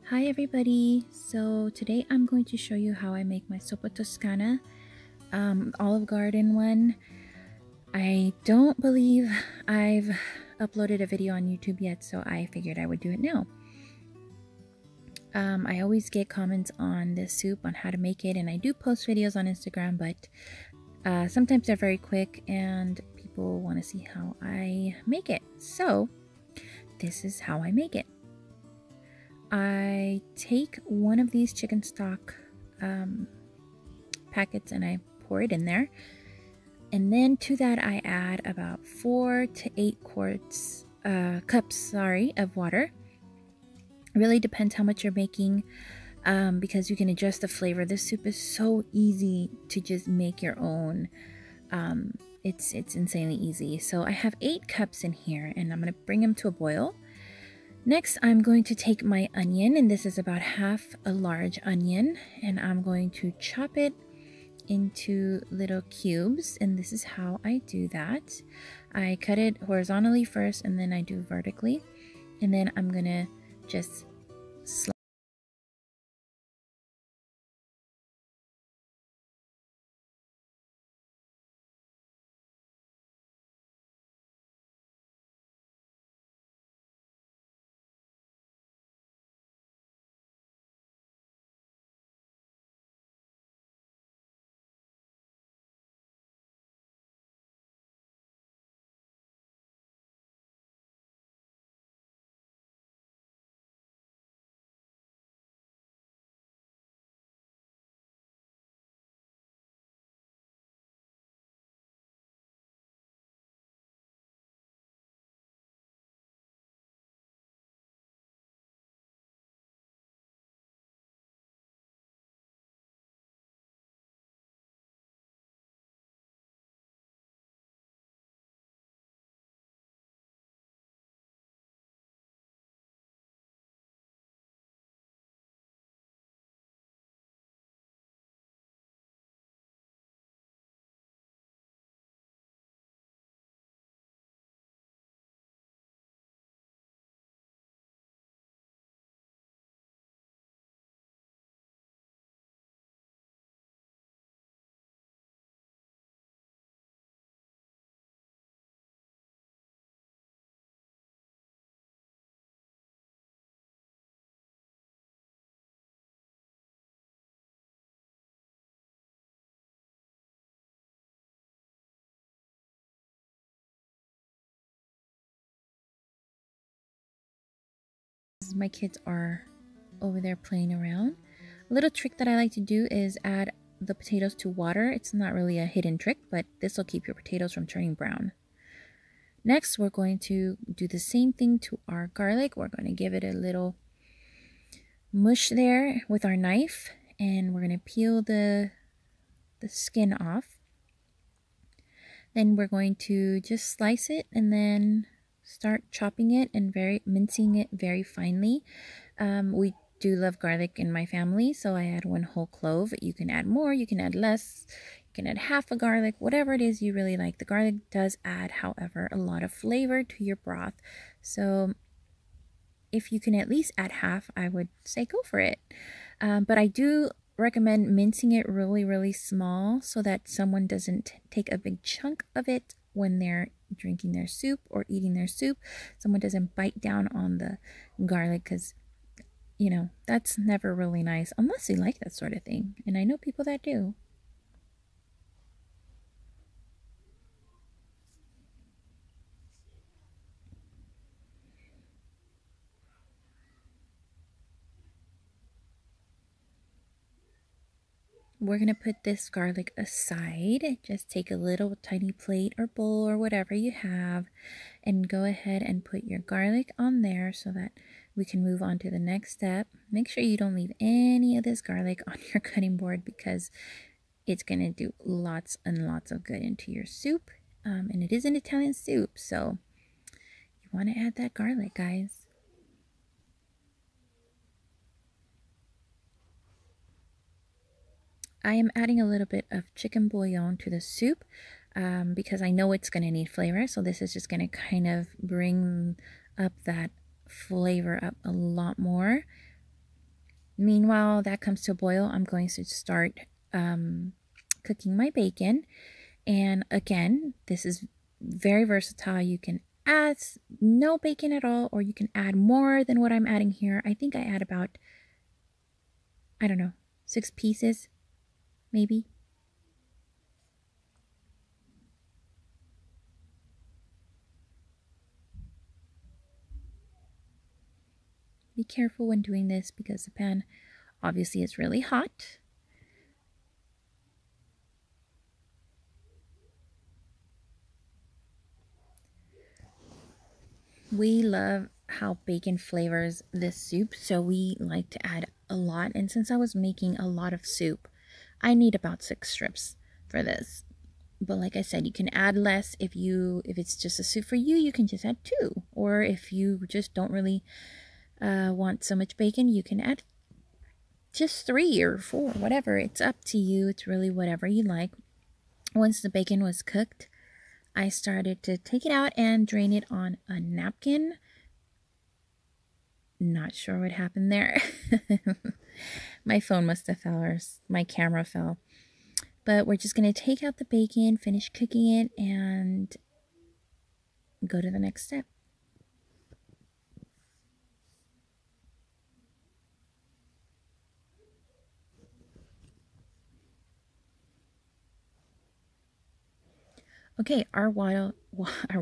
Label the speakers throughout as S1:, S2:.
S1: Hi everybody! So today I'm going to show you how I make my Zopa Toscana Olive Garden one. I don't believe I've uploaded a video on YouTube yet, so I figured I would do it now. I always get comments on this soup on how to make it, and I do post videos on Instagram, but sometimes they're very quick and people want to see how I make it. So this is how I make it. I take one of these chicken stock packets and I pour it in there, and then to that I add about 4 to 8 cups of water. It really depends how much you're making, because you can adjust the flavor. This soup is so easy to just make your own. It's insanely easy. So I have 8 cups in here, and I'm going to bring them to a boil. Next, I'm going to take my onion, and this is about half a large onion, and I'm going to chop it into little cubes, and this is how I do that. I cut it horizontally first, and then I do vertically, and then I'm gonna just slice. My kids are over there playing around. A little trick that I like to do is add the potatoes to water. It's not really a hidden trick, but this will keep your potatoes from turning brown. Next, we're going to do the same thing to our garlic. We're going to give it a little mush there with our knife, and we're going to peel the skin off. Then we're going to just slice it and then start chopping it and mincing it very finely. We do love garlic in my family, so I add 1 whole clove. You can add more, you can add less, you can add half a garlic, whatever it is you really like. The garlic does add, however, a lot of flavor to your broth, so if you can at least add half, I would say go for it. But I do recommend mincing it really small so that someone doesn't take a big chunk of it when they're drinking their soup or eating their soup. Someone doesn't bite down on the garlic, because you know, that's never really nice unless you like that sort of thing, and I know people that do. We're going to put this garlic aside. Just take a little tiny plate or bowl or whatever you have, and go ahead and put your garlic on there so that we can move on to the next step. Make sure you don't leave any of this garlic on your cutting board, because it's going to do lots and lots of good into your soup. And it is an Italian soup, so you want to add that garlic, guys. I am adding a little bit of chicken bouillon to the soup, because I know it's going to need flavor. So this is just going to kind of bring up that flavor up a lot more. Meanwhile, that comes to a boil. I'm going to start cooking my bacon. And again, this is very versatile. You can add no bacon at all, or you can add more than what I'm adding here. I think I add about, I don't know, 6 pieces, maybe. Be careful when doing this because the pan obviously is really hot. We love how bacon flavors this soup, so we like to add a lot. And since I was making a lot of soup, I need about 6 strips for this. But like I said, you can add less if it's just a soup for you, you can just add 2. Or if you just don't really want so much bacon, you can add just 3 or 4, whatever. It's up to you. It's really whatever you like. Once the bacon was cooked, I started to take it out and drain it on a napkin. Not sure what happened there. My phone must have fell, or my camera fell. But we're just going to take out the bacon, finish cooking it, and go to the next step. Okay, our water our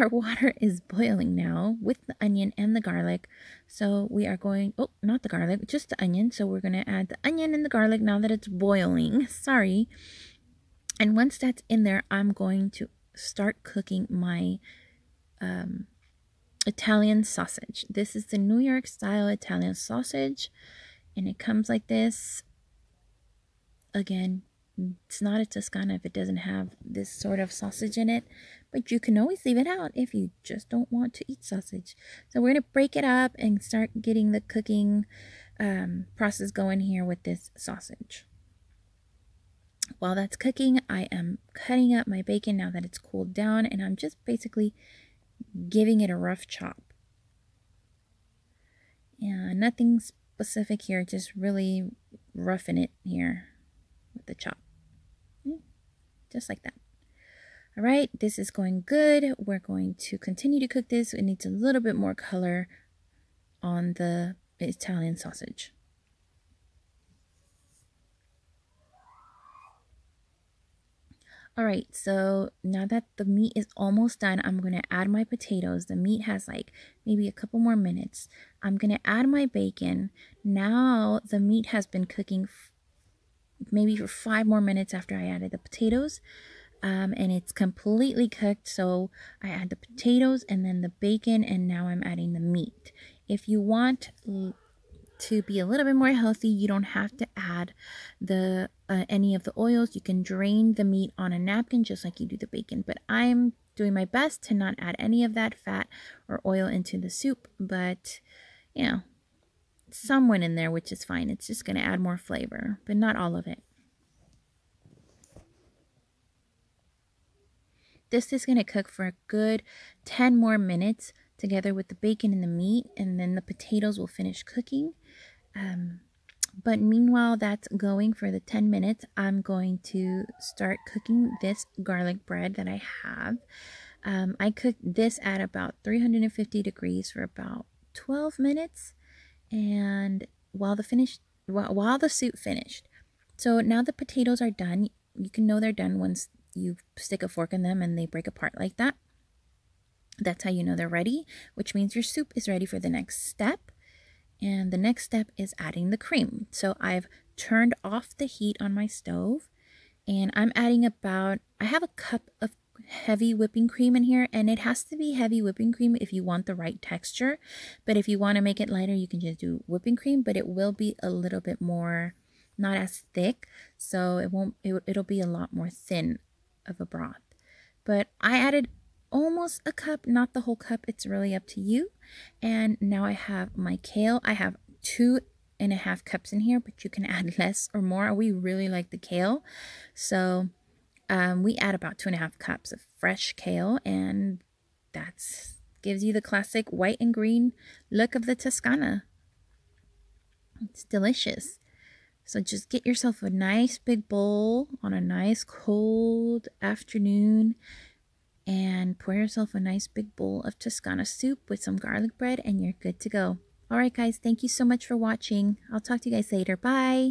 S1: water is boiling now with the onion and the garlic. So we are going, oh, not the garlic, just the onion. So we're going to add the onion and the garlic now that it's boiling. Sorry. And once that's in there, I'm going to start cooking my Italian sausage. This is the New York style Italian sausage, and it comes like this. Again, it's not a Toscana if it doesn't have this sort of sausage in it, but you can always leave it out if you just don't want to eat sausage. So we're going to break it up and start getting the cooking process going here with this sausage. While that's cooking, I am cutting up my bacon now that it's cooled down, and I'm just basically giving it a rough chop. Yeah, nothing specific here, just really roughing it here with the chop. Just like that. All right, this is going good. We're going to continue to cook this. It needs a little bit more color on the Italian sausage. All right, so now that the meat is almost done, I'm going to add my potatoes. The meat has like maybe a couple more minutes. I'm going to add my bacon. Now the meat has been cooking maybe for 5 more minutes after I added the potatoes. And it's completely cooked. So I add the potatoes and then the bacon, and now I'm adding the meat. If you want to be a little bit more healthy, you don't have to add the any of the oils. You can drain the meat on a napkin just like you do the bacon, but I'm doing my best to not add any of that fat or oil into the soup, but you know, some went in there, which is fine. It's just going to add more flavor, but not all of it. This is going to cook for a good 10 more minutes together with the bacon and the meat, and then the potatoes will finish cooking. But meanwhile that's going for the 10 minutes, I'm going to start cooking this garlic bread that I have. I cooked this at about 350 degrees for about 12 minutes, and while the soup finished. So now the potatoes are done. You can know they're done once you stick a fork in them and they break apart like that. That's how you know they're ready, which means your soup is ready for the next step. And the next step is adding the cream. So I've turned off the heat on my stove, and I'm adding I have a cup of heavy whipping cream in here, and it has to be heavy whipping cream if you want the right texture. But if you want to make it lighter, you can just do whipping cream, but it will be a little bit more, not as thick, so it'll be a lot more thin of a broth. But I added almost a cup, not the whole cup. It's really up to you. And now I have my kale. I have 2.5 cups in here, but you can add less or more. We really like the kale, so we add about 2.5 cups of fresh kale, and that gives you the classic white and green look of the Toscana. It's delicious. So just get yourself a nice big bowl on a nice cold afternoon and pour yourself a nice big bowl of Toscana soup with some garlic bread and you're good to go. All right, guys, thank you so much for watching. I'll talk to you guys later. Bye.